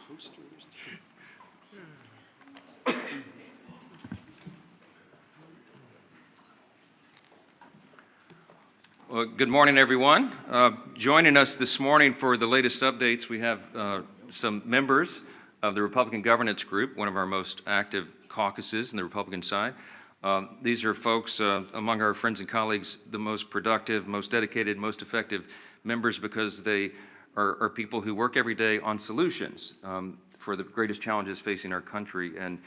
Posters. Well, good morning, everyone. Joining us this morning for the latest updates, we have some members of the Republican Governance Group, one of our most active caucuses in the Republican side. These are folks among our friends and colleagues, the most productive, most dedicated, most effective members because they are people who work every day on solutions for the greatest challenges facing our country. And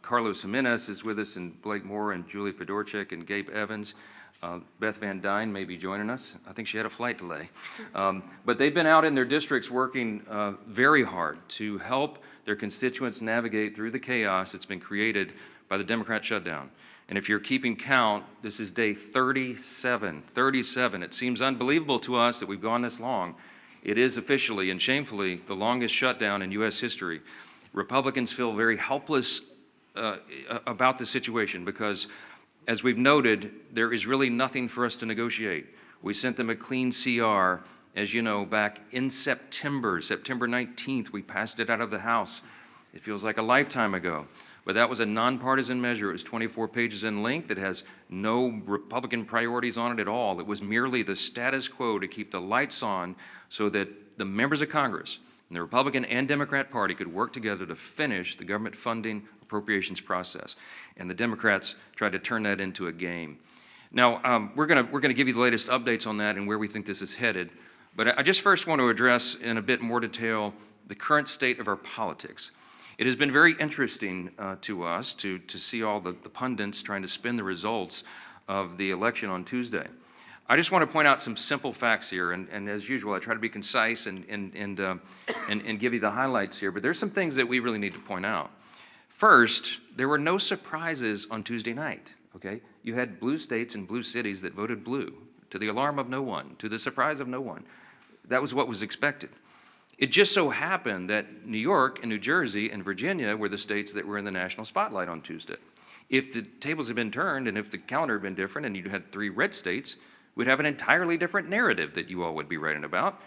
Carlos Jimenez is with us, and Blake Moore, and Julie Fedorchik, and Gabe Evans. Beth Van Dyne may be joining us. I think she had a flight delay. But they've been out in their districts working very hard to help their constituents navigate through the chaos that's been created by the Democrat shutdown. And if you're keeping count, this is day 37. 37. It seems unbelievable to us that we've gone this long. It is officially and shamefully the longest shutdown in U.S. history. Republicans feel very helpless about the situation because, as we've noted, there is really nothing for us to negotiate. We sent them a clean CR, as you know, back in September 19th, we passed it out of the House. It feels like a lifetime ago. But that was a nonpartisan measure. It was 24 pages in length. It has no Republican priorities on it at all. It was merely the status quo to keep the lights on so that the members of Congress and the Republican and Democrat Party could work together to finish the government funding appropriations process. And the Democrats tried to turn that into a game. Now, we're gonna give you the latest updates on that and where we think this is headed. But I just first want to address in a bit more detail the current state of our politics. It has been very interesting to us to see all the pundits trying to spin the results of the election on Tuesday. I just want to point out some simple facts here, and as usual, I try to be concise and give you the highlights here, but there's some things that we really need to point out. First, there were no surprises on Tuesday night, okay? You had blue states and blue cities that voted blue, to the alarm of no one, to the surprise of no one. That was what was expected. It just so happened that New York and New Jersey and Virginia were the states that were in the national spotlight on Tuesday. If the tables had been turned and if the calendar had been different and you had 3 red states, we'd have an entirely different narrative that you all would be writing about.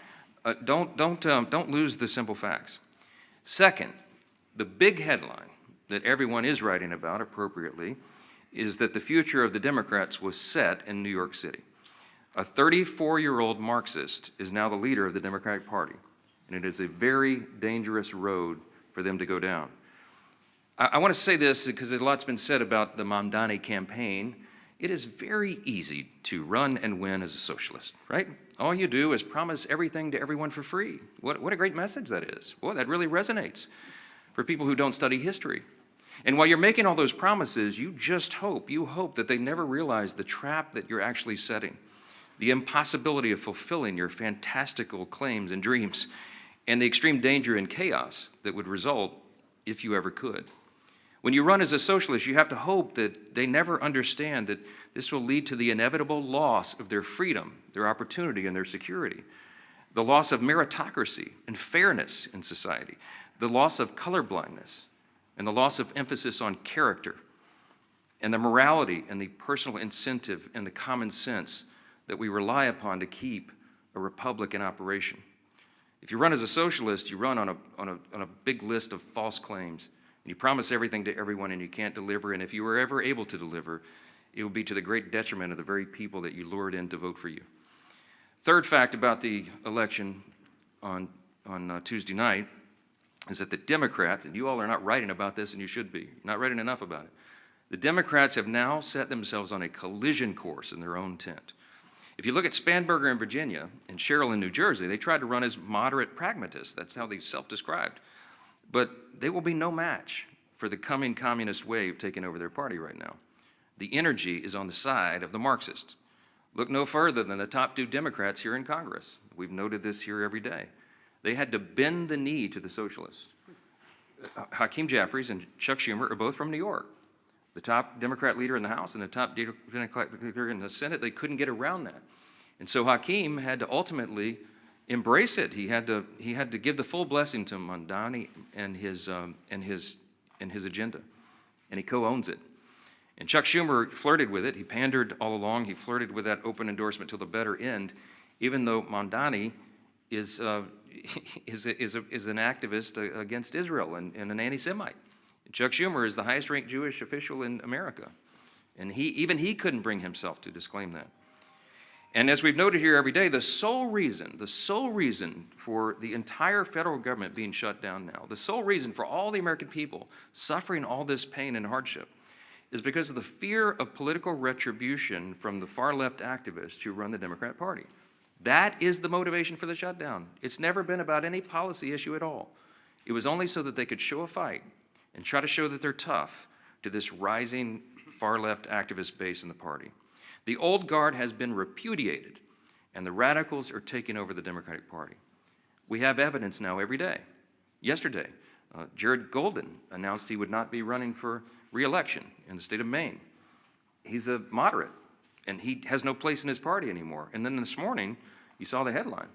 Don't lose the simple facts. Second, the big headline that everyone is writing about appropriately is that the future of the Democrats was set in New York City. A 34-year-old Marxist is now the leader of the Democratic Party, and it is a very dangerous road for them to go down. I want to say this because a lot's been said about the Mamdani campaign. It is very easy to run and win as a socialist, right? All you do is promise everything to everyone for free. What a great message that is. Boy, that really resonates for people who don't study history. And while you're making all those promises, you hope that they never realize the trap that you're actually setting, the impossibility of fulfilling your fantastical claims and dreams, and the extreme danger and chaos that would result if you ever could. When you run as a socialist, you have to hope that they never understand that this will lead to the inevitable loss of their freedom, their opportunity, and their security, the loss of meritocracy and fairness in society, the loss of colorblindness, and the loss of emphasis on character, and the morality and the personal incentive and the common sense that we rely upon to keep a republic in operation. If you run as a socialist, you run on a big list of false claims, and you promise everything to everyone and you can't deliver, and if you were ever able to deliver, it will be to the great detriment of the very people that you lured in to vote for you. Third fact about the election on Tuesday night is that the Democrats, and you all are not writing about this, and you should be, you're not writing enough about it. The Democrats have now set themselves on a collision course in their own tent. If you look at Spanberger in Virginia and Sherrill in New Jersey, they tried to run as moderate pragmatists. That's how they self-described. But they will be no match for the coming communist wave taking over their party right now. The energy is on the side of the Marxists. Look no further than the top 2 Democrats here in Congress. We've noted this here every day. They had to bend the knee to the socialists. Hakeem Jeffries and Chuck Schumer are both from New York. The top Democrat leader in the House and the top Democrat leader in the Senate, they couldn't get around that. And so Hakeem had to ultimately embrace it. He had to give the full blessing to Mamdani and his agenda, and he co-owns it. And Chuck Schumer flirted with it. He pandered all along. He flirted with that open endorsement till the better end, even though Mamdani is is an activist against Israel and an anti-Semite. Chuck Schumer is the highest-ranked Jewish official in America, and even he couldn't bring himself to disclaim that. And as we've noted here every day, the sole reason for the entire federal government being shut down now, the sole reason for all the American people suffering all this pain and hardship is because of the fear of political retribution from the far-left activists who run the Democrat Party. That is the motivation for the shutdown. It's never been about any policy issue at all. It was only so that they could show a fight and try to show that they're tough to this rising far-left activist base in the party. The old guard has been repudiated, and the radicals are taking over the Democratic Party. We have evidence now every day. Yesterday, Jared Golden announced he would not be running for re-election in the state of Maine. He's a moderate, and he has no place in his party anymore. And then this morning, you saw the headline.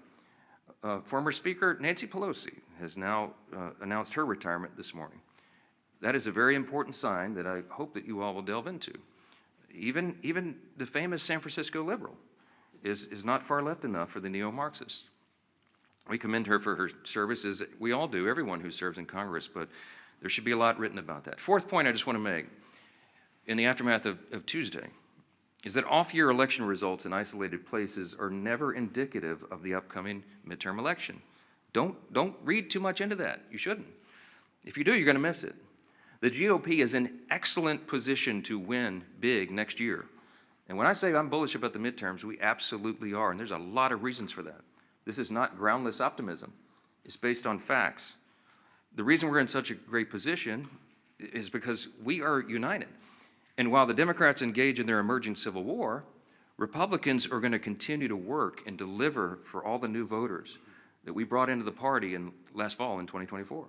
Former Speaker Nancy Pelosi has now announced her retirement this morning. That is a very important sign that I hope that you all will delve into. Even the famous San Francisco liberal is not far left enough for the neo-Marxists. We commend her for her services. We all do, everyone who serves in Congress, but there should be a lot written about that. Fourth point I just want to make in the aftermath of Tuesday is that off-year election results in isolated places are never indicative of the upcoming midterm election. Don't read too much into that. You shouldn't. If you do, you're going to miss it. The GOP is in excellent position to win big next year. And when I say I'm bullish about the midterms, we absolutely are, and there's a lot of reasons for that. This is not groundless optimism. It's based on facts. The reason we're in such a great position is because we are united. And while the Democrats engage in their emerging civil war, Republicans are going to continue to work and deliver for all the new voters that we brought into the party last fall in 2024.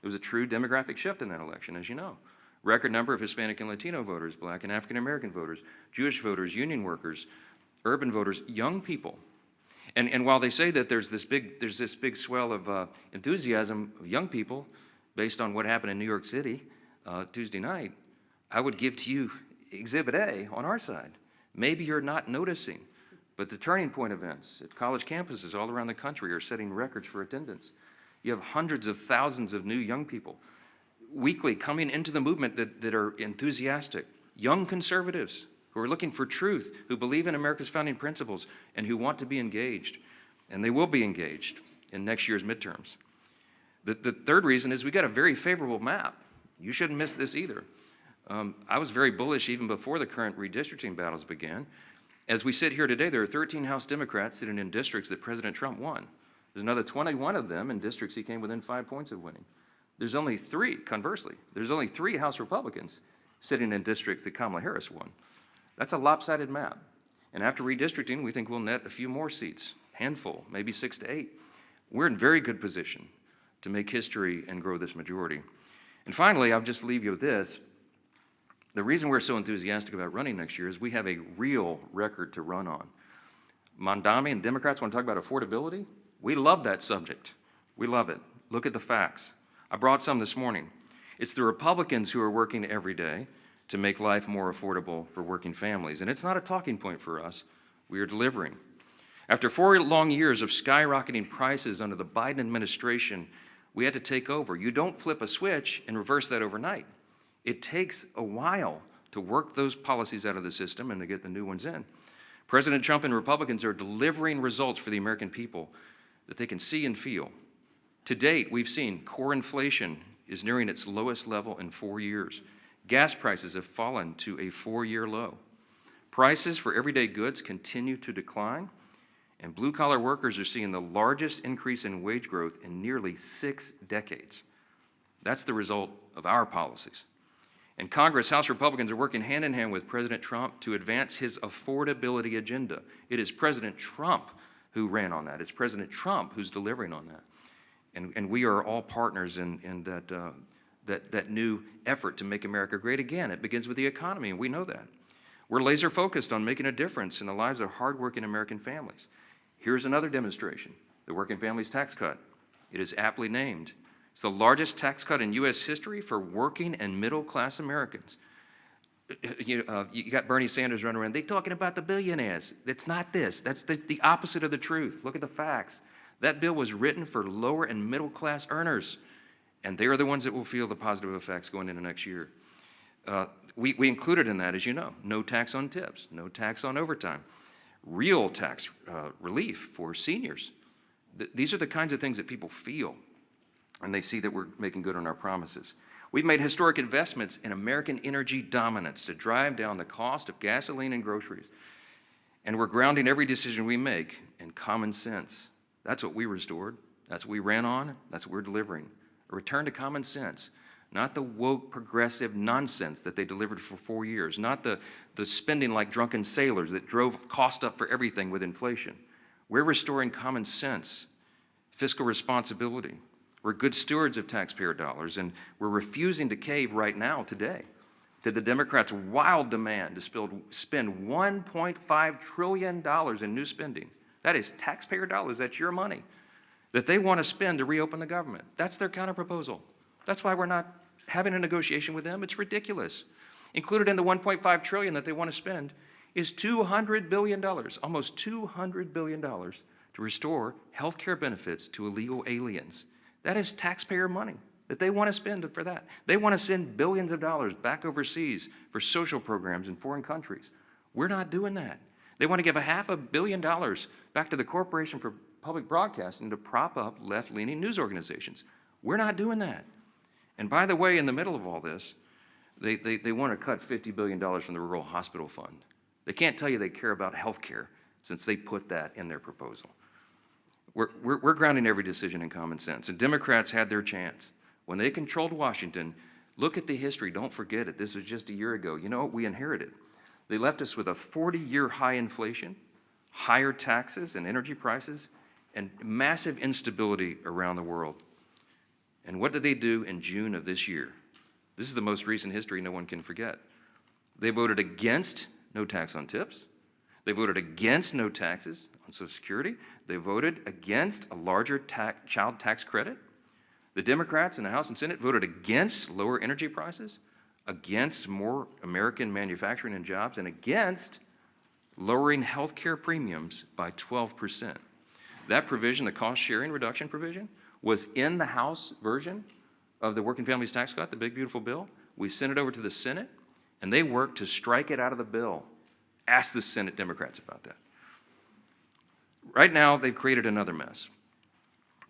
There was a true demographic shift in that election, as you know. Record number of Hispanic and Latino voters, Black and African American voters, Jewish voters, union workers, urban voters, young people. And while they say that there's this big swell of enthusiasm of young people based on what happened in New York City Tuesday night, I would give to you Exhibit A on our side. Maybe you're not noticing, but the turning point events at college campuses all around the country are setting records for attendance. You have hundreds of thousands of new young people weekly coming into the movement that are enthusiastic, young conservatives who are looking for truth, who believe in America's founding principles, and who want to be engaged. And they will be engaged in next year's midterms. The third reason is we got a very favorable map. You shouldn't miss this either. I was very bullish even before the current redistricting battles began. As we sit here today, there are 13 House Democrats sitting in districts that President Trump won. There's another 21 of them in districts he came within 5 points of winning. There's only 3, conversely, there's only 3 House Republicans sitting in districts that Kamala Harris won. That's a lopsided map. And after redistricting, we think we'll net a few more seats, handful, maybe 6 to 8. We're in very good position to make history and grow this majority. And finally, I'll just leave you with this. The reason we're so enthusiastic about running next year is we have a real record to run on. Mondami and Democrats want to talk about affordability. We love that subject. We love it. Look at the facts. I brought some this morning. It's the Republicans who are working every day to make life more affordable for working families. And it's not a talking point for us. We are delivering. After 4 long years of skyrocketing prices under the Biden administration, we had to take over. You don't flip a switch and reverse that overnight. It takes a while to work those policies out of the system and to get the new ones in. President Trump and Republicans are delivering results for the American people that they can see and feel. To date, we've seen core inflation is nearing its lowest level in 4 years. Gas prices have fallen to a 4-year low. Prices for everyday goods continue to decline, and blue-collar workers are seeing the largest increase in wage growth in nearly 6 decades. That's the result of our policies. In Congress, House Republicans are working hand in hand with President Trump to advance his affordability agenda. It is President Trump who ran on that. It's President Trump who's delivering on that. And we are all partners in that new effort to make America great again. It begins with the economy, and we know that. We're laser focused on making a difference in the lives of hardworking American families. Here's another demonstration, the Working Families Tax Cut. It is aptly named. It's the largest tax cut in U.S. history for working and middle-class Americans. You got Bernie Sanders running around. They're talking about the billionaires. It's not this. That's the opposite of the truth. Look at the facts. That bill was written for lower and middle class earners, and they are the ones that will feel the positive effects going into next year. We included in that, as you know, no tax on tips, no tax on overtime, real tax relief for seniors. These are the kinds of things that people feel, and they see that we're making good on our promises. We've made historic investments in American energy dominance to drive down the cost of gasoline and groceries. And we're grounding every decision we make in common sense. That's what we restored. That's what we ran on. That's what we're delivering. A return to common sense, not the woke progressive nonsense that they delivered for 4 years, not the spending like drunken sailors that drove cost up for everything with inflation. We're restoring common sense, fiscal responsibility. We're good stewards of taxpayer dollars, and we're refusing to cave right now, today, to the Democrats' wild demand to spend $1.5 trillion in new spending. That is taxpayer dollars, that's your money, that they want to spend to reopen the government. That's their counterproposal. That's why we're not having a negotiation with them. It's ridiculous. Included in the $1.5 trillion that they want to spend is $200 billion, almost $200 billion, to restore health care benefits to illegal aliens. That is taxpayer money that they want to spend for that. They want to send billions of dollars back overseas for social programs in foreign countries. We're not doing that. They want to give $500 million back to the Corporation for Public Broadcasting to prop up left-leaning news organizations. We're not doing that. And by the way, in the middle of all this, they want to cut $50 billion from the Rural Hospital Fund. They can't tell you they care about health care since they put that in their proposal. We're grounding every decision in common sense, and Democrats had their chance. When they controlled Washington, look at the history, don't forget it. This was just a year ago. You know what we inherited? They left us with a 40-year high inflation, higher taxes and energy prices, and massive instability around the world. And what did they do in June of this year? This is the most recent history no one can forget. They voted against no tax on tips. They voted against no taxes on Social Security. They voted against a larger child tax credit. The Democrats in the House and Senate voted against lower energy prices, against more American manufacturing and jobs, and against lowering health care premiums by 12%. That provision, the cost sharing reduction provision, was in the House version of the Working Families Tax Cut, the big beautiful bill. We sent it over to the Senate, and they worked to strike it out of the bill. Ask the Senate Democrats about that. Right now, they've created another mess.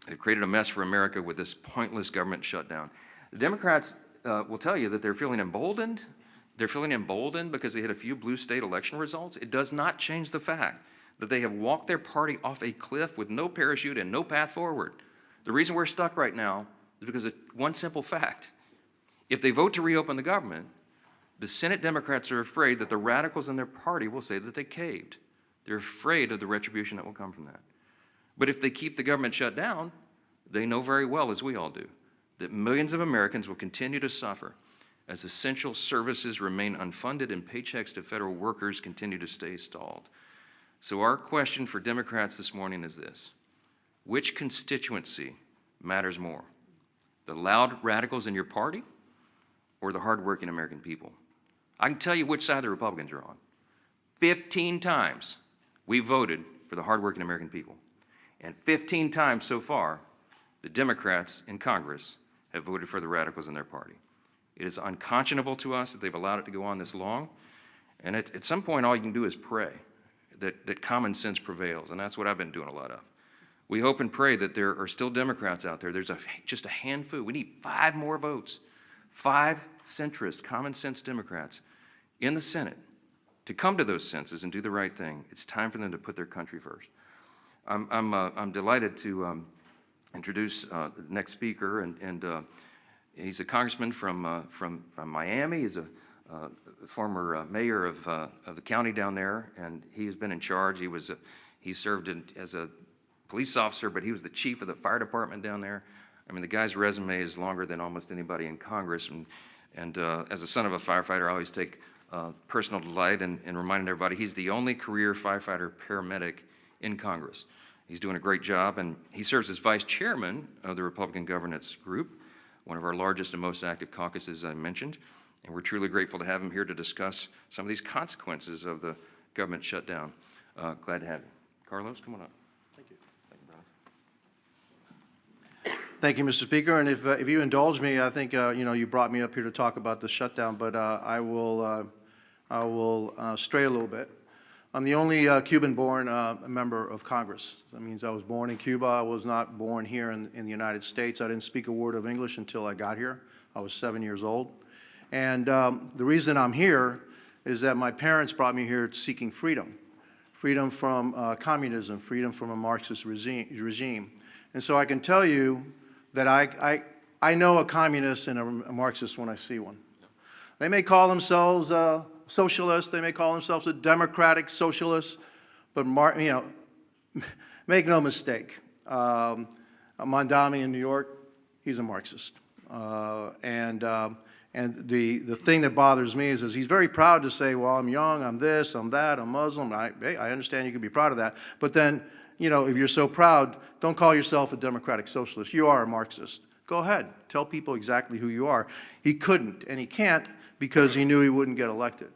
They've created a mess for America with this pointless government shutdown. The Democrats will tell you that they're feeling emboldened. They're feeling emboldened because they had a few blue state election results. It does not change the fact that they have walked their party off a cliff with no parachute and no path forward. The reason we're stuck right now is because of one simple fact. If they vote to reopen the government, the Senate Democrats are afraid that the radicals in their party will say that they caved. They're afraid of the retribution that will come from that. But if they keep the government shut down, they know very well, as we all do, that millions of Americans will continue to suffer as essential services remain unfunded and paychecks to federal workers continue to stay stalled. So our question for Democrats this morning is this: which constituency matters more? The loud radicals in your party or the hardworking American people? I can tell you which side the Republicans are on. 15 times we voted for the hardworking American people. And 15 times so far, the Democrats in Congress have voted for the radicals in their party. It is unconscionable to us that they've allowed it to go on this long. And at some point, all you can do is pray that common sense prevails. And that's what I've been doing a lot of. We hope and pray that there are still Democrats out there. There's just a handful. We need 5 more votes. 5 centrist, common sense Democrats in the Senate to come to those senses and do the right thing. It's time for them to put their country first. I'm delighted to introduce the next speaker, and he's a congressman from Miami. He's a former mayor of the county down there, and he has been in charge. He served as a police officer, but he was the chief of the fire department down there. I mean, the guy's resume is longer than almost anybody in Congress, and as a son of a firefighter, I always take personal delight in reminding everybody he's the only career firefighter paramedic in Congress. He's doing a great job, and he serves as vice chairman of the Republican Governance Group, one of our largest and most active caucuses I mentioned, and we're truly grateful to have him here to discuss some of these consequences of the government shutdown. Glad to have you. Carlos, come on up. Thank you. Thank you, brother. Thank you, Mr. Speaker. And if you indulge me, I think you brought me up here to talk about the shutdown, but I will stray a little bit. I'm the only Cuban-born member of Congress. That means I was born in Cuba. I was not born here in the United States. I didn't speak a word of English until I got here. I was 7 years old. And the reason I'm here is that my parents brought me here seeking freedom. Freedom from communism, freedom from a Marxist regime. And so I can tell you that I know a communist and a Marxist when I see one. They may call themselves socialist, they may call themselves a democratic socialist, but make no mistake, Mondami in New York, he's a Marxist. And the thing that bothers me is he's very proud to say, well, I'm young, I'm this, I'm that, I'm Muslim. Hey, I understand you can be proud of that. But then, if you're so proud, don't call yourself a democratic socialist. You are a Marxist. Go ahead. Tell people exactly who you are. He couldn't, and he can't because he knew he wouldn't get elected.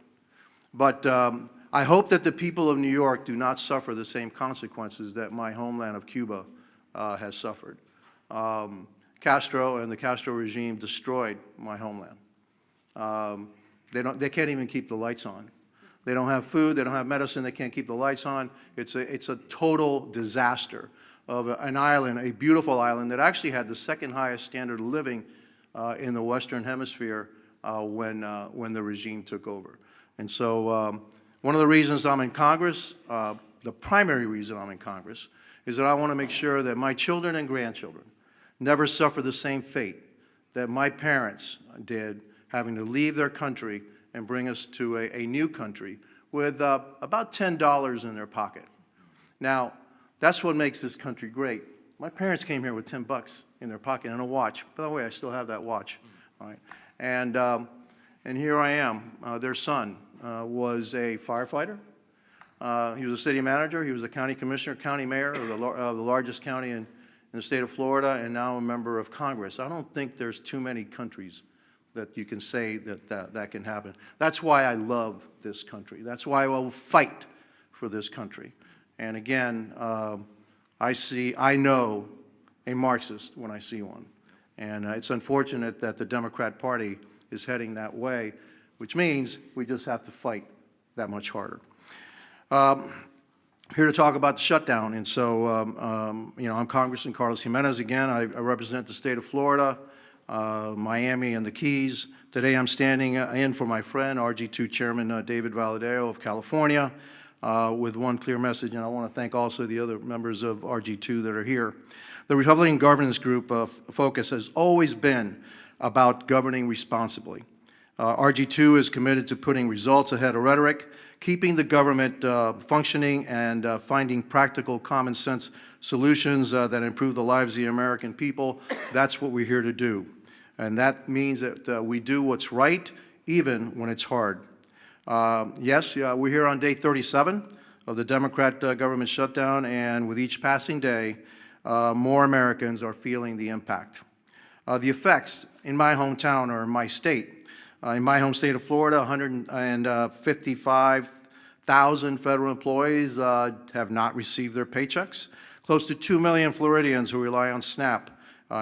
But I hope that the people of New York do not suffer the same consequences that my homeland of Cuba has suffered. Castro and the Castro regime destroyed my homeland. They can't even keep the lights on. They don't have food, they don't have medicine, they can't keep the lights on. It's a total disaster of an island, a beautiful island that actually had the second highest standard of living in the Western Hemisphere when the regime took over. And so one of the reasons I'm in Congress, the primary reason I'm in Congress, is that I want to make sure that my children and grandchildren never suffer the same fate that my parents did, having to leave their country and bring us to a new country with about $10 in their pocket. Now, that's what makes this country great. My parents came here with $10 in their pocket and a watch. By the way, I still have that watch. All right. And here I am. Their son was a firefighter. He was a city manager. He was a county commissioner, county mayor of the largest county in the state of Florida, and now a member of Congress. I don't think there's too many countries that you can say that can happen. That's why I love this country. That's why I will fight for this country. And again, I know a Marxist when I see one. And it's unfortunate that the Democrat Party is heading that way, which means we just have to fight that much harder. Here to talk about the shutdown. And so, I'm Congressman Carlos Jimenez again. I represent the state of Florida, Miami and the Keys. Today I'm standing in for my friend, RG2 Chairman David Valadao of California, with one clear message, and I want to thank also the other members of RG2 that are here. The Republican Governance Group focus has always been about governing responsibly. RG2 is committed to putting results ahead of rhetoric, keeping the government functioning, and finding practical, common sense solutions that improve the lives of the American people. That's what we're here to do. And that means that we do what's right, even when it's hard. Yes, we're here on day 37 of the Democrat government shutdown, and with each passing day, more Americans are feeling the impact. The effects in my hometown or in my state, in my home state of Florida, 155,000 federal employees have not received their paychecks. Close to 2 million Floridians who rely on SNAP,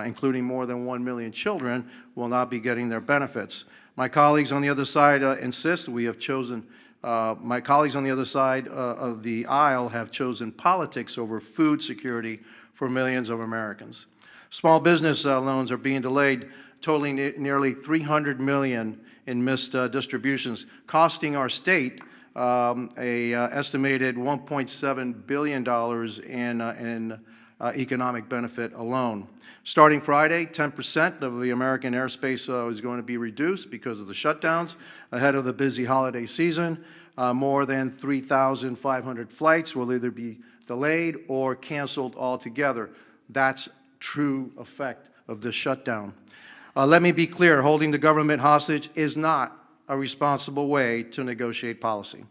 including more than 1 million children, will not be getting their benefits. My colleagues on the other side insist we have chosen, my colleagues on the other side of the aisle have chosen politics over food security for millions of Americans. Small business loans are being delayed, totaling nearly $300 million in missed distributions, costing our state an estimated $1.7 billion in economic benefit alone. Starting Friday, 10% of the American airspace is going to be reduced because of the shutdowns ahead of the busy holiday season. More than 3,500 flights will either be delayed or canceled altogether. That's true effect of this shutdown. Let me be clear, holding the government hostage is not a responsible way to negotiate policy.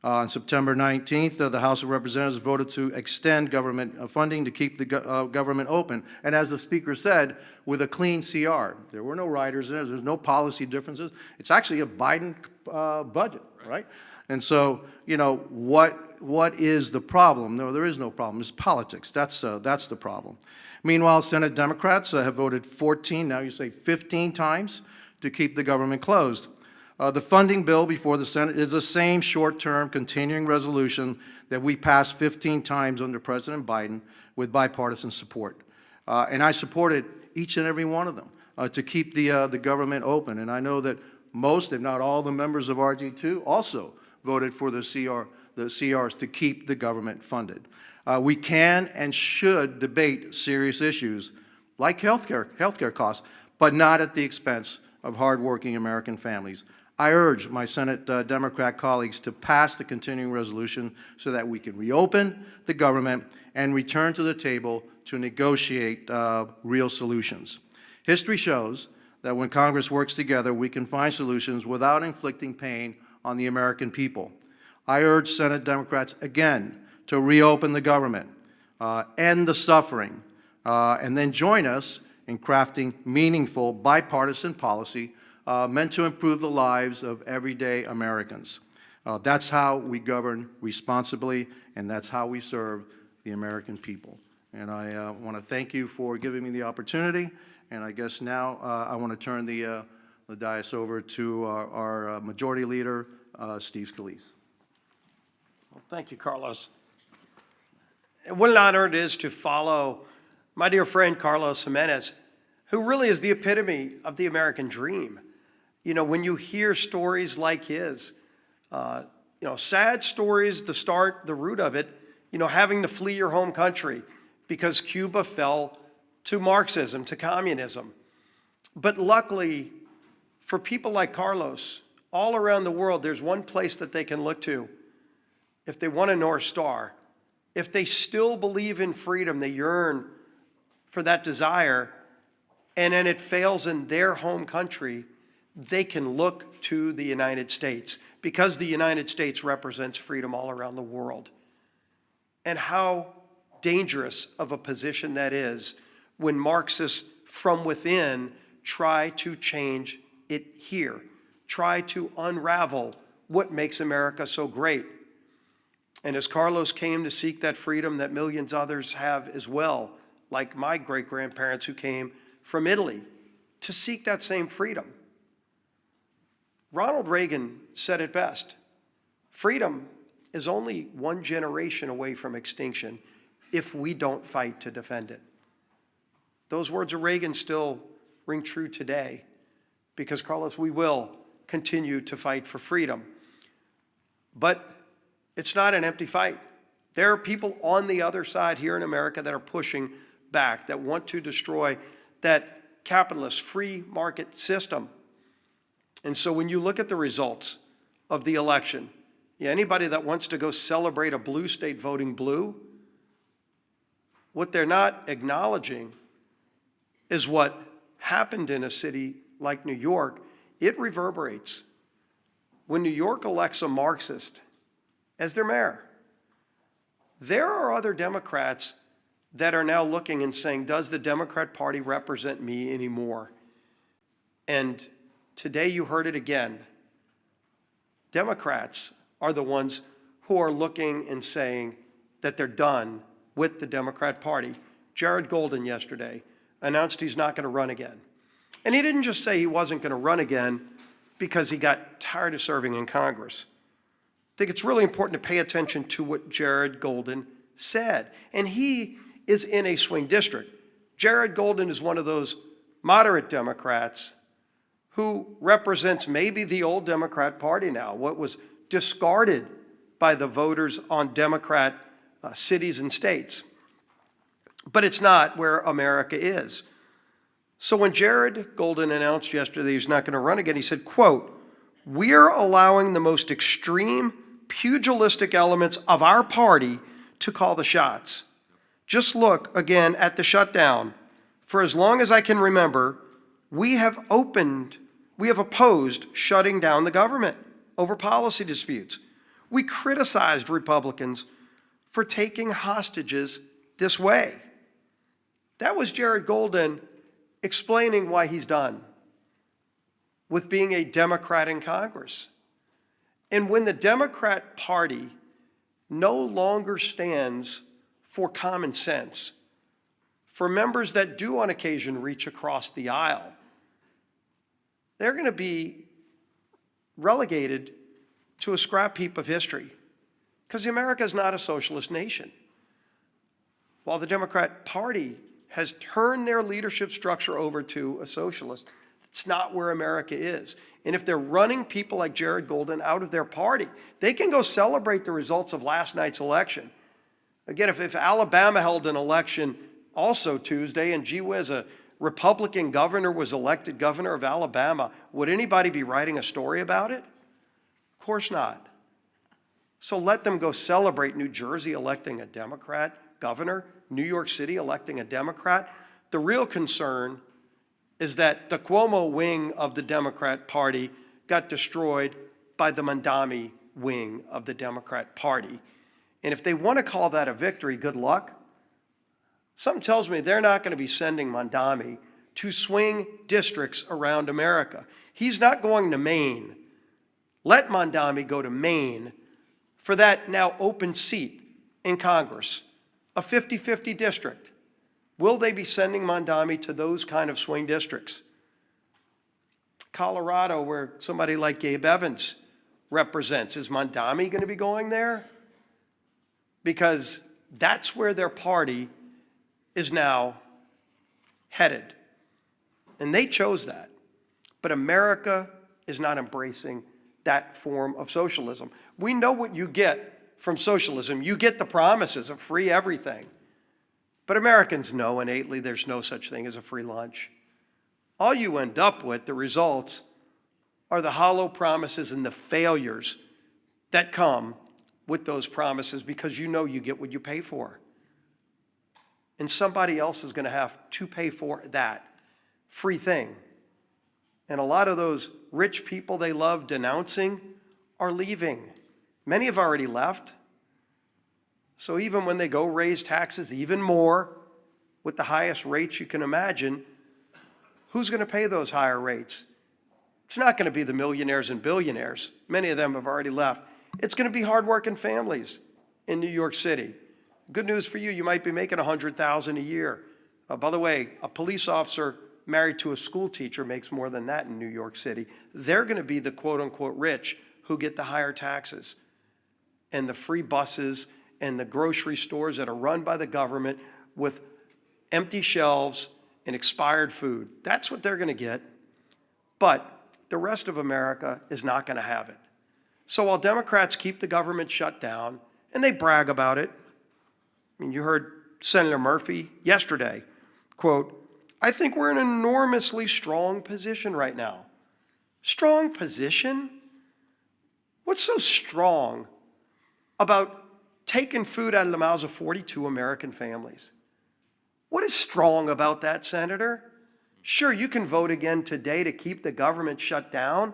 On September 19th, the House of Representatives voted to extend government funding to keep the government open. And as the Speaker said, with a clean CR. There were no riders in it. There's no policy differences. It's actually a Biden budget, right? And so, what what is the problem? No, there is no problem. It's politics. That's the problem. Meanwhile, Senate Democrats have voted 14, now you say 15 times to keep the government closed. The funding bill before the Senate is the same short-term continuing resolution that we passed 15 times under President Biden with bipartisan support. And I supported each and every one of them to keep the government open. And I know that most, if not all, the members of RG2 also voted for the CRs to keep the government funded. We can and should debate serious issues like healthcare costs, but not at the expense of hardworking American families. I urge my Senate Democrat colleagues to pass the continuing resolution so that we can reopen the government and return to the table to negotiate real solutions. History shows that when Congress works together, we can find solutions without inflicting pain on the American people. I urge Senate Democrats again to reopen the government, end the suffering, and then join us in crafting meaningful bipartisan policy meant to improve the lives of everyday Americans. That's how we govern responsibly, and that's how we serve the American people. And I want to thank you for giving me the opportunity, and I guess now I want to turn the dais over to our Majority Leader, Steve Scalise. Well, thank you, Carlos. And what an honor it is to follow my dear friend Carlos Jimenez, who really is the epitome of the American dream. You know, when you hear stories like his, sad stories, the root of it, having to flee your home country because Cuba fell to Marxism, to communism. But luckily, for people like Carlos, all around the world, there's one place that they can look to if they want a North Star. If they still believe in freedom, they yearn for that desire, and then it fails in their home country, they can look to the United States because the United States represents freedom all around the world. And how dangerous of a position that is when Marxists from within try to change it here, try to unravel what makes America so great. And as Carlos came to seek that freedom that millions others have as well, like my great-grandparents who came from Italy to seek that same freedom. Ronald Reagan said it best: freedom is only one generation away from extinction if we don't fight to defend it. Those words of Reagan still ring true today because, Carlos, we will continue to fight for freedom. But it's not an empty fight. There are people on the other side here in America that are pushing back, that want to destroy that capitalist free market system. And so when you look at the results of the election, anybody that wants to go celebrate a blue state voting blue, what they're not acknowledging is what happened in a city like New York. It reverberates. When New York elects a Marxist as their mayor, there are other Democrats that are now looking and saying, does the Democrat Party represent me anymore? And today you heard it again. Democrats are the ones who are looking and saying that they're done with the Democrat Party. Jared Golden yesterday announced he's not going to run again. And he didn't just say he wasn't going to run again because he got tired of serving in Congress. I think it's really important to pay attention to what Jared Golden said. And he is in a swing district. Jared Golden is one of those moderate Democrats who represents maybe the old Democrat Party now, what was discarded by the voters on Democrat cities and states. But it's not where America is. So when Jared Golden announced yesterday he's not going to run again, he said, quote, "We're allowing the most extreme pugilistic elements of our party to call the shots. Just look again at the shutdown. For as long as I can remember, we have opposed shutting down the government over policy disputes. We criticized Republicans for taking hostages this way." That was Jared Golden explaining why he's done with being a Democrat in Congress. And when the Democrat Party no longer stands for common sense, for members that do on occasion reach across the aisle. They're going to be relegated to a scrap heap of history, because America is not a socialist nation. While the Democrat Party has turned their leadership structure over to a socialist, it's not where America is. And if they're running people like Jared Golden out of their party, they can go celebrate the results of last night's election. Again, if Alabama held an election also Tuesday, and gee whiz, a Republican governor was elected governor of Alabama, would anybody be writing a story about it? Of course not. So let them go celebrate New Jersey electing a Democrat governor, New York City electing a Democrat. The real concern is that the Cuomo wing of the Democrat Party got destroyed by the Mondami wing of the Democrat Party. And if they want to call that a victory, good luck. Something tells me they're not going to be sending Mondami to swing districts around America. He's not going to Maine. Let Mondami go to Maine for that now open seat in Congress, a 50-50 district. Will they be sending Mondami to those kind of swing districts? Colorado, where somebody like Gabe Evans represents, is Mondami going to be going there? Because that's where their party is now headed. And they chose that. But America is not embracing that form of socialism. We know what you get from socialism. You get the promises of free everything. But Americans know innately there's no such thing as a free lunch. All you end up with, the results, are the hollow promises and the failures that come with those promises, because you know you get what you pay for. And somebody else is going to have to pay for that free thing. And a lot of those rich people they love denouncing are leaving. Many have already left. So even when they go raise taxes even more, with the highest rates you can imagine, who's going to pay those higher rates? It's not going to be the millionaires and billionaires. Many of them have already left. It's going to be hardworking families in New York City. Good news for you, you might be making $100,000 a year. By the way, a police officer married to a school teacher makes more than that in New York City. They're going to be the quote-unquote rich who get the higher taxes and the free buses and the grocery stores that are run by the government with empty shelves and expired food. That's what they're going to get. But the rest of America is not going to have it. So while Democrats keep the government shut down, and they brag about it, I mean, you heard Senator Murphy yesterday, quote, "I think we're in an enormously strong position right now." Strong position? What's so strong about taking food out of the mouths of 42 American families? What is strong about that, Senator? Sure, you can vote again today to keep the government shut down,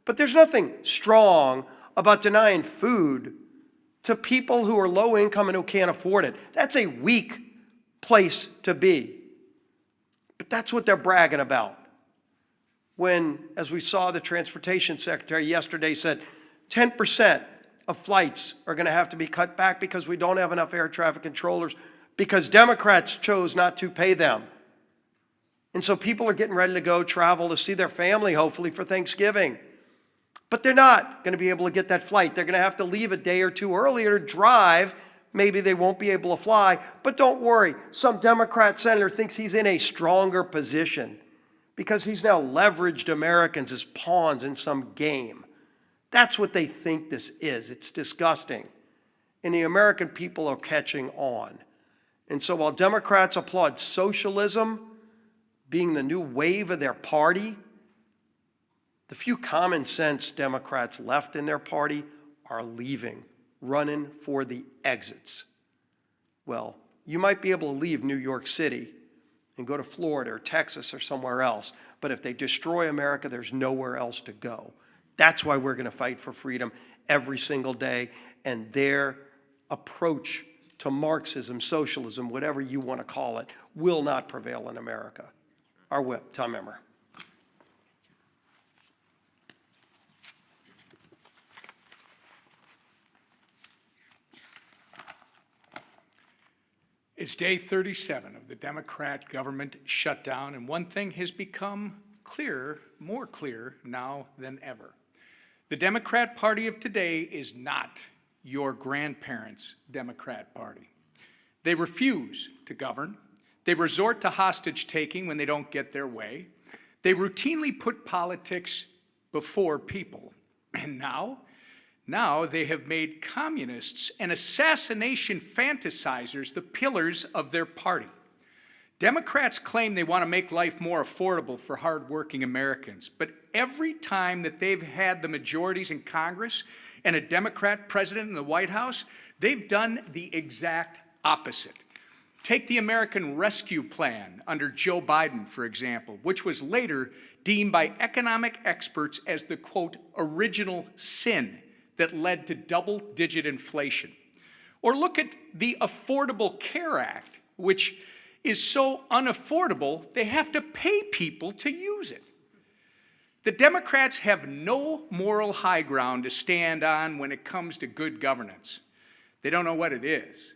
but there's nothing strong about denying food to people who are low income and who can't afford it. That's a weak place to be. But that's what they're bragging about. When, as we saw, the transportation secretary yesterday said 10% of flights are going to have to be cut back because we don't have enough air traffic controllers, because Democrats chose not to pay them. And so people are getting ready to go travel to see their family, hopefully, for Thanksgiving. But they're not going to be able to get that flight. They're going to have to leave a day or two earlier to drive. Maybe they won't be able to fly. But don't worry, some Democrat senator thinks he's in a stronger position because he's now leveraged Americans as pawns in some game. That's what they think this is. It's disgusting. And the American people are catching on. And so while Democrats applaud socialism being the new wave of their party, the few common sense Democrats left in their party are leaving, running for the exits. Well, you might be able to leave New York City and go to Florida or Texas or somewhere else, but if they destroy America, there's nowhere else to go. That's why we're going to fight for freedom every single day, and their approach to Marxism, socialism, whatever you want to call it, will not prevail in America. Our whip, Tom Emmer. It's day 37 of the Democrat government shutdown, and one thing has become clearer, more clear now than ever. The Democrat Party of today is not your grandparents' Democrat Party. They refuse to govern. They resort to hostage-taking when they don't get their way. They routinely put politics before people. And now they have made communists and assassination fantasizers the pillars of their party. Democrats claim they want to make life more affordable for hardworking Americans, but every time that they've had the majorities in Congress and a Democrat president in the White House, they've done the exact opposite. Take the American Rescue Plan under Joe Biden, for example, which was later deemed by economic experts as the, quote, original sin that led to double-digit inflation. Or look at the Affordable Care Act, which is so unaffordable, they have to pay people to use it. The Democrats have no moral high ground to stand on when it comes to good governance. They don't know what it is.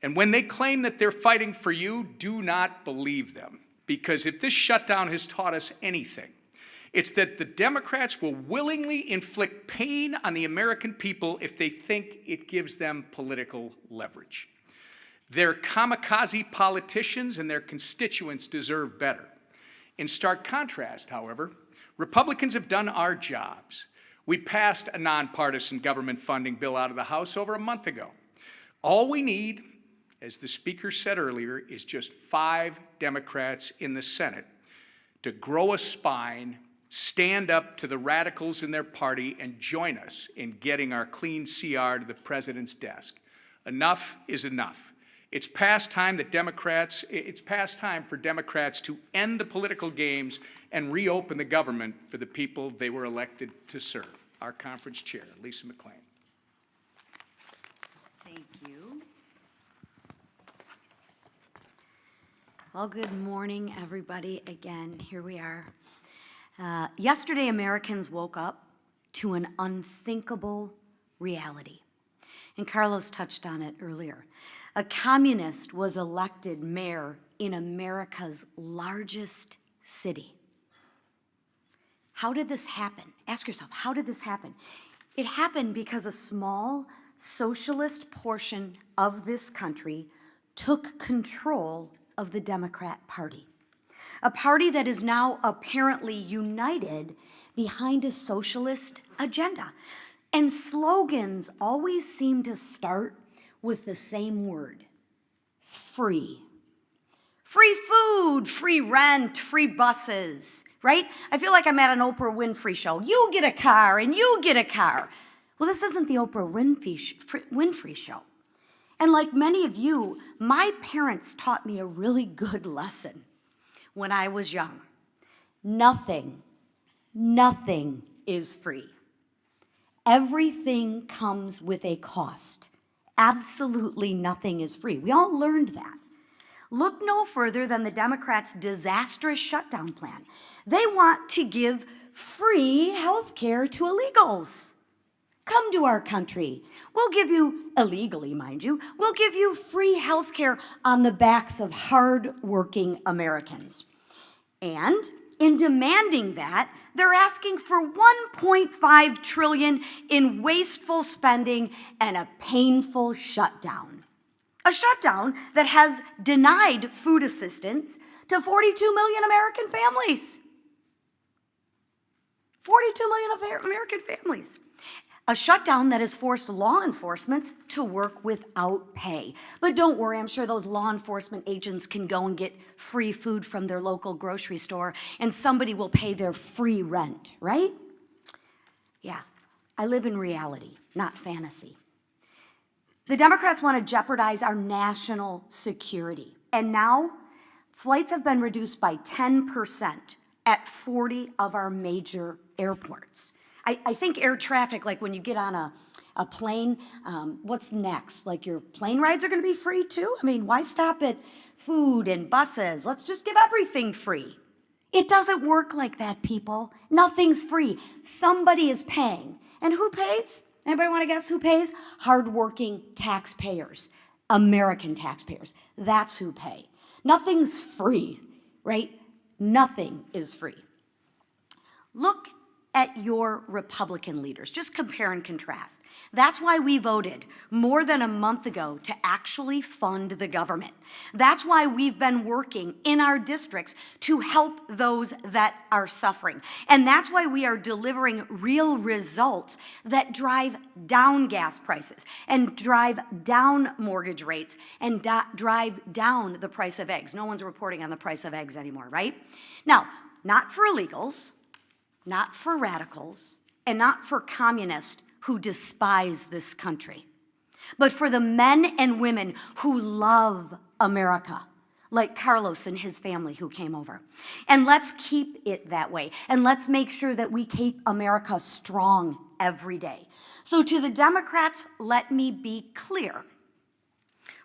And when they claim that they're fighting for you, do not believe them. Because if this shutdown has taught us anything, it's that the Democrats will willingly inflict pain on the American people if they think it gives them political leverage. Their kamikaze politicians and their constituents deserve better. In stark contrast, however, Republicans have done our jobs. We passed a nonpartisan government funding bill out of the House over a month ago. All we need, as the Speaker said earlier, is just 5 Democrats in the Senate to grow a spine, stand up to the radicals in their party, and join us in getting our clean CR to the president's desk. Enough is enough. It's past time for Democrats to end the political games and reopen the government for the people they were elected to serve. Our conference chair, Lisa McClain. Thank you. Well, good morning, everybody. Again, here we are. Yesterday, Americans woke up to an unthinkable reality. And Carlos touched on it earlier. A communist was elected mayor in America's largest city. How did this happen? Ask yourself, how did this happen? It happened because a small socialist portion of this country took control of the Democrat Party. A party that is now apparently united behind a socialist agenda. And slogans always seem to start with the same word: free. Free food, free rent, free buses, right? I feel like I'm at an Oprah Winfrey show. You get a car and you get a car. Well, this isn't the Oprah Winfrey show. And like many of you, my parents taught me a really good lesson when I was young. Nothing is free. Everything comes with a cost. Absolutely nothing is free. We all learned that. Look no further than the Democrats' disastrous shutdown plan. They want to give free health care to illegals. Come to our country. We'll give you, illegally, mind you, we'll give you free health care on the backs of hard-working Americans. And in demanding that, they're asking for $1.5 trillion in wasteful spending and a painful shutdown. A shutdown that has denied food assistance to 42 million American families. 42 million American families. A shutdown that has forced law enforcement to work without pay. But don't worry, I'm sure those law enforcement agents can go and get free food from their local grocery store, and somebody will pay their free rent, right? Yeah, I live in reality, not fantasy. The Democrats want to jeopardize our national security. And now, flights have been reduced by 10% at 40 of our major airports. I think air traffic, like when you get on a plane, what's next? Like your plane rides are going to be free too? I mean, why stop at food and buses? Let's just give everything free. It doesn't work like that, people. Nothing's free. Somebody is paying. And who pays? Anybody want to guess who pays? Hardworking taxpayers. American taxpayers. That's who pay. Nothing's free, right? Nothing is free. Look at your Republican leaders. Just compare and contrast. That's why we voted more than a month ago to actually fund the government. That's why we've been working in our districts to help those that are suffering. And that's why we are delivering real results that drive down gas prices and drive down mortgage rates and drive down the price of eggs. No one's reporting on the price of eggs anymore, right? Now, not for illegals, not for radicals, and not for communists who despise this country, but for the men and women who love America, like Carlos and his family who came over. And let's keep it that way, and let's make sure that we keep America strong every day. So to the Democrats, let me be clear.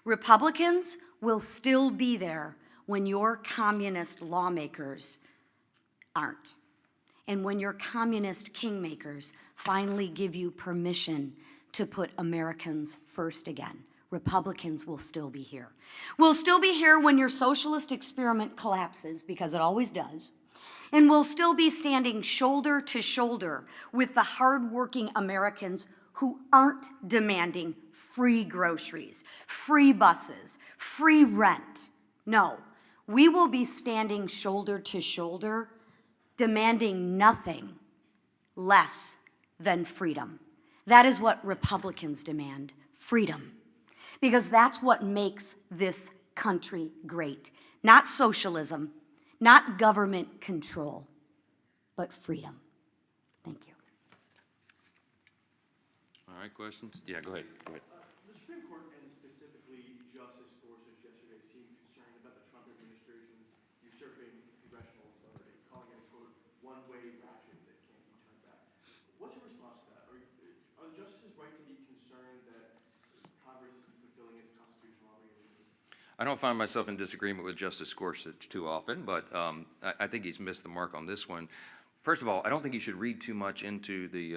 Republicans will still be there when your communist lawmakers aren't. And when your communist kingmakers finally give you permission to put Americans first again, Republicans will still be here. We'll still be here when your socialist experiment collapses, because it always does. And we'll still be standing shoulder to shoulder with the hardworking Americans who aren't demanding free groceries, free buses, free rent. No, we will be standing shoulder to shoulder, demanding nothing less than freedom. That is what Republicans demand, freedom. Because that's what makes this country great. Not socialism, not government control, but freedom. Thank you. All right, questions? Yeah, go ahead. The Supreme Court, and specifically Justice Gorsuch yesterday, seemed concerned about the Trump administration's usurping congressional authority, calling it a, quote, one-way ratchet that can't be turned back. What's your response to that? Are the justices right to be concerned that Congress isn't fulfilling its constitutional obligations? I don't find myself in disagreement with Justice Gorsuch too often, but I think he's missed the mark on this one. First of all, I don't think you should read too much into the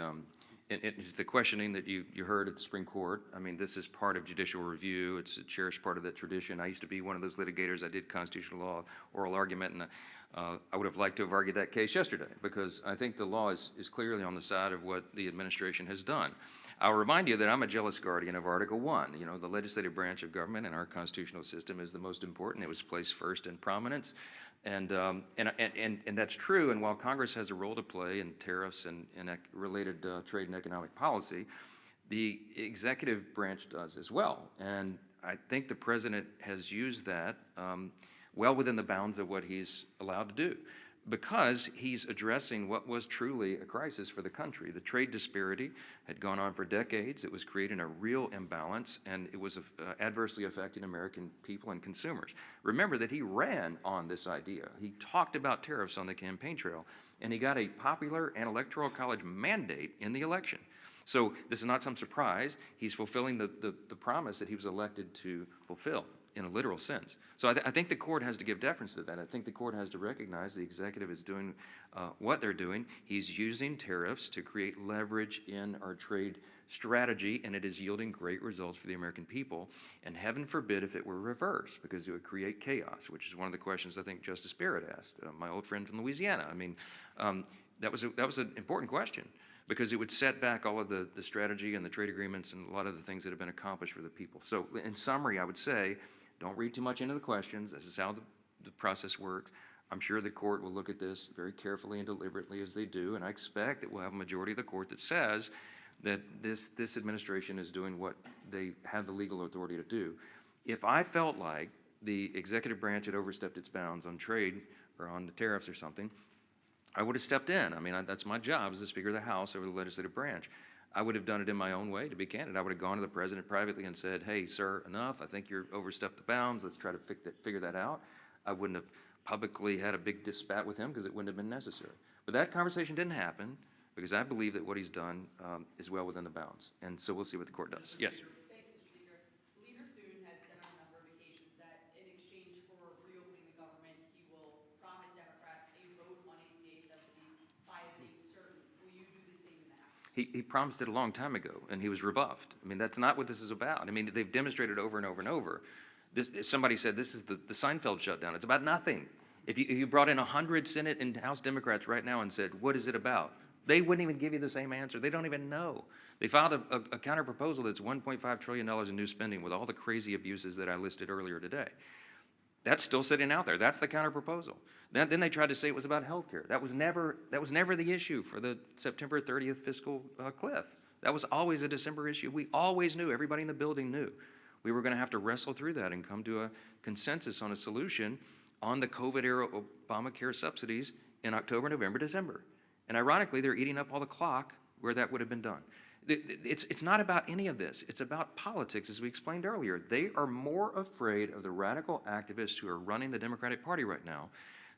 questioning that you heard at the Supreme Court. I mean, this is part of judicial review. It's a cherished part of that tradition. I used to be one of those litigators. I did constitutional law, oral argument, and I would have liked to have argued that case yesterday, because I think the law is clearly on the side of what the administration has done. I'll remind you that I'm a jealous guardian of Article 1. You know, the legislative branch of government in our constitutional system is the most important. It was placed first in prominence. And that's true. And while Congress has a role to play in tariffs and related trade and economic policy, the executive branch does as well. And I think the president has used that well within the bounds of what he's allowed to do, because he's addressing what was truly a crisis for the country. The trade disparity had gone on for decades. It was creating a real imbalance, and it was adversely affecting American people and consumers. Remember that he ran on this idea. He talked about tariffs on the campaign trail, and he got a popular and electoral college mandate in the election. So this is not some surprise. He's fulfilling the promise that he was elected to fulfill, in a literal sense. So I think the court has to give deference to that. I think the court has to recognize the executive is doing what they're doing. He's using tariffs to create leverage in our trade strategy, and it is yielding great results for the American people. And heaven forbid if it were reversed, because it would create chaos, which is one of the questions I think Justice Barrett asked, my old friend from Louisiana. I mean, that was an important question, because it would set back all of the strategy and the trade agreements and a lot of the things that have been accomplished for the people. So in summary, I would say, don't read too much into the questions. This is how the process works. I'm sure the court will look at this very carefully and deliberately, as they do, and I expect that we'll have a majority of the court that says that this administration is doing what they have the legal authority to do. If I felt like the executive branch had overstepped its bounds on trade or on the tariffs or something, I would have stepped in. I mean, that's my job as the Speaker of the House over the legislative branch. I would have done it in my own way, to be candid. I would have gone to the president privately and said, hey, sir, enough. I think you're overstepped the bounds. Let's try to figure that out. I wouldn't have publicly had a big spat with him, because it wouldn't have been necessary. But that conversation didn't happen, because I believe that what he's done is well within the bounds. And so we'll see what the court does. Yes? Thanks, Mr. Speaker. Leader Thune has said on a number of occasions that in exchange for reopening the government, he will promise Democrats a vote on ACA subsidies by a date certain. Will you do the same in the House? He promised it a long time ago, and he was rebuffed. I mean, that's not what this is about. I mean, they've demonstrated over and over and over. Somebody said this is the Seinfeld shutdown. It's about nothing. If you brought in 100 Senate and House Democrats right now and said, what is it about? They wouldn't even give you the same answer. They don't even know. They filed a counter proposal that's $1.5 trillion in new spending with all the crazy abuses that I listed earlier today. That's still sitting out there. That's the counter proposal. Then they tried to say it was about health care. That was never the issue for the September 30th fiscal cliff. That was always a December issue. We always knew, everybody in the building knew, we were going to have to wrestle through that and come to a consensus on a solution on the COVID-era Obamacare subsidies in October, November, December. And ironically, they're eating up all the clock where that would have been done. It's not about any of this. It's about politics, as we explained earlier. They are more afraid of the radical activists who are running the Democratic Party right now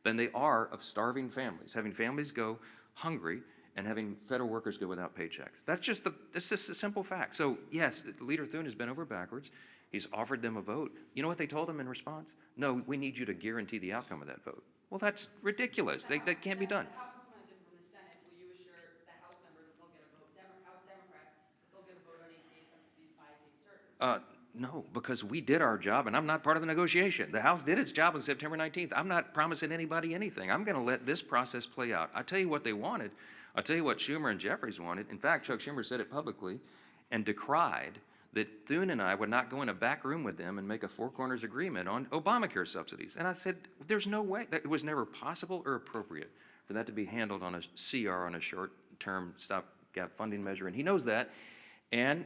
than they are of starving families, having families go hungry and having federal workers go without paychecks. That's just a simple fact. So yes, Leader Thune has been over backwards. He's offered them a vote. You know what they told him in response? No, we need you to guarantee the outcome of that vote. Well, that's ridiculous. That can't be done. The House is funded from the Senate. Will you assure the House members that they'll get a vote, House Democrats, that they'll get a vote on ACA subsidies by a date certain? No, because we did our job, and I'm not part of the negotiation. The House did its job on September 19th. I'm not promising anybody anything. I'm going to let this process play out. I'll tell you what they wanted. I'll tell you what Schumer and Jeffries wanted. In fact, Chuck Schumer said it publicly and decried that Thune and I would not go in a back room with them and make a four corners agreement on Obamacare subsidies. And I said, there's no way. That it was never possible or appropriate for that to be handled on a CR, on a short-term stopgap funding measure. And he knows that. And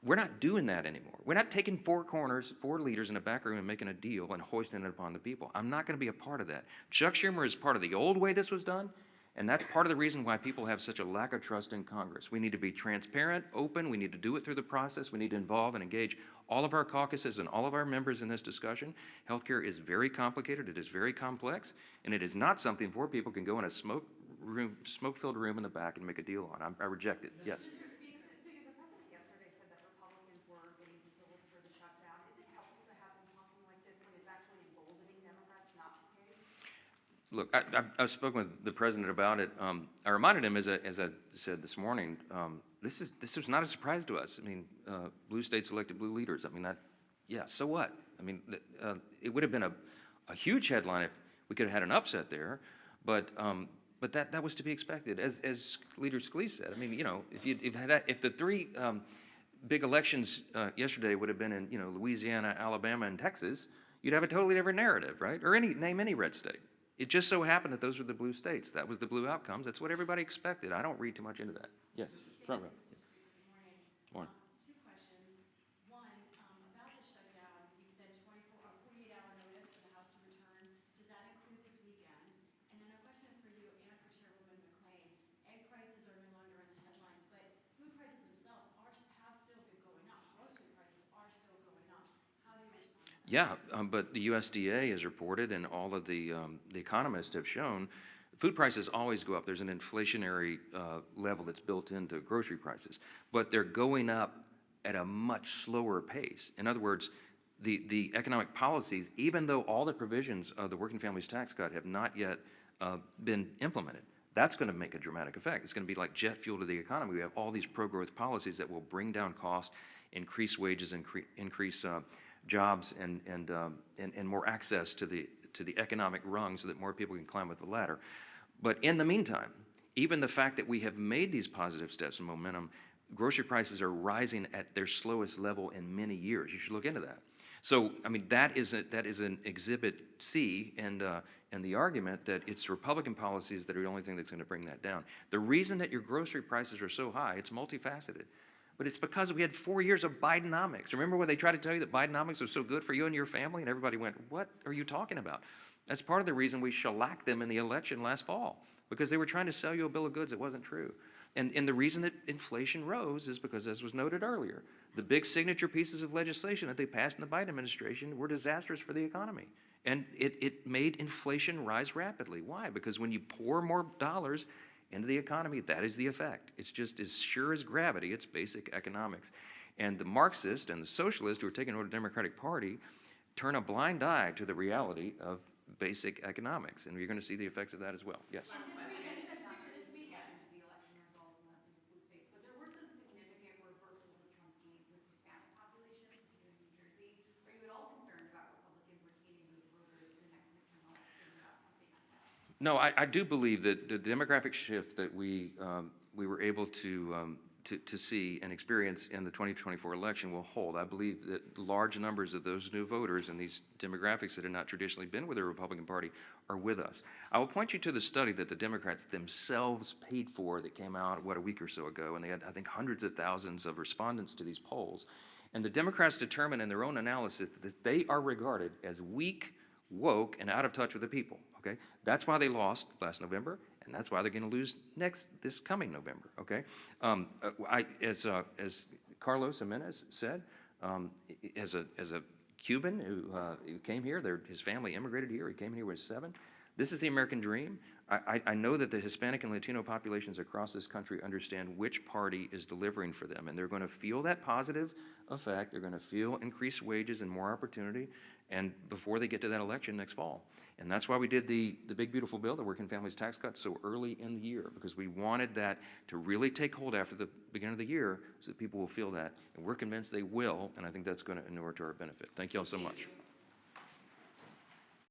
we're not doing that anymore. We're not taking four corners, four leaders in a back room and making a deal and hoisting it upon the people. I'm not going to be a part of that. Chuck Schumer is part of the old way this was done, and that's part of the reason why people have such a lack of trust in Congress. We need to be transparent, open. We need to do it through the process. We need to involve and engage all of our caucuses and all of our members in this discussion. Healthcare is very complicated. It is very complex, and it is not something four people can go in a smoke-filled room in the back and make a deal on. I reject it. Yes. Speaker, the president yesterday said that Republicans were getting killed for the shutdown. Is it helpful to have them talking like this when it's actually emboldening Democrats not to pay? Look, I've spoken with the president about it. I reminded him, as I said this morning, this was not a surprise to us. I mean, blue states elected blue leaders. I mean, yeah, so what? I mean, it would have been a huge headline if we could have had an upset there, but that was to be expected. As Leader Scalise said, I mean, you know, if the three big elections yesterday would have been in, you know, Louisiana, Alabama, and Texas, you'd have a totally different narrative, right? Or name any red state. It just so happened that those were the blue states. That was the blue outcomes. That's what everybody expected. I don't read too much into that. Yes, front row. Morning. Two questions. One, about the shutdown, you said 48-hour notice for the House to return. Does that include this weekend? And then a question for you and for Chairwoman McClain. Egg prices are no longer in the headlines, but food prices themselves have still been going up. Grocery prices are still going up. How do you respond to that? Yeah, but the USDA has reported, and all of the economists have shown, food prices always go up. There's an inflationary level that's built into grocery prices, but they're going up at a much slower pace. In other words, the economic policies, even though all the provisions of the Working Families Tax Cut have not yet been implemented, that's going to make a dramatic effect. It's going to be like jet fuel to the economy. We have all these pro-growth policies that will bring down costs, increase wages, increase jobs, and more access to the economic rung so that more people can climb up the ladder. But in the meantime, even the fact that we have made these positive steps and momentum, grocery prices are rising at their slowest level in many years. You should look into that. So, I mean, that is an exhibit C, and the argument that it's Republican policies that are the only thing that's going to bring that down. The reason that your grocery prices are so high, it's multifaceted. But it's because we had 4 years of Bidenomics. Remember when they tried to tell you that Bidenomics was so good for you and your family, and everybody went, what are you talking about? That's part of the reason we shellacked them in the election last fall, because they were trying to sell you a bill of goods that wasn't true. And the reason that inflation rose is because, as was noted earlier, the big signature pieces of legislation that they passed in the Biden administration were disastrous for the economy. And it made inflation rise rapidly. Why? Because when you pour more dollars into the economy, that is the effect. It's just as sure as gravity. It's basic economics. And the Marxist and the socialist who are taking over the Democratic Party turn a blind eye to the reality of basic economics. And you're going to see the effects of that as well. Yes? This weekend, to the election results in these blue states, but there No, I do believe that the demographic shift that we were able to see and experience in the 2024 election will hold. I believe that large numbers of those new voters and these demographics that have not traditionally been with the Republican Party are with us. I will point you to the study that the Democrats themselves paid for that came out, a week or so ago, and they had, I think, hundreds of thousands of respondents to these polls. And the Democrats determined in their own analysis that they are regarded as weak, woke, and out of touch with the people, okay? That's why they lost last November, and that's why they're going to lose this coming November, okay? As Carlos Jimenez said, as a Cuban who came here, his family immigrated here, he came here when he was 7. This is the American dream. I know that the Hispanic and Latino populations across this country understand which party is delivering for them, and they're going to feel that positive effect. They're going to feel increased wages and more opportunity, and before they get to that election next fall. And that's why we did the big, beautiful bill, the Working Families Tax Cut, so early in the year, because we wanted that to really take hold after the beginning of the year so that people will feel that. And we're convinced they will, and I think that's going to inure to our benefit. Thank you all so much.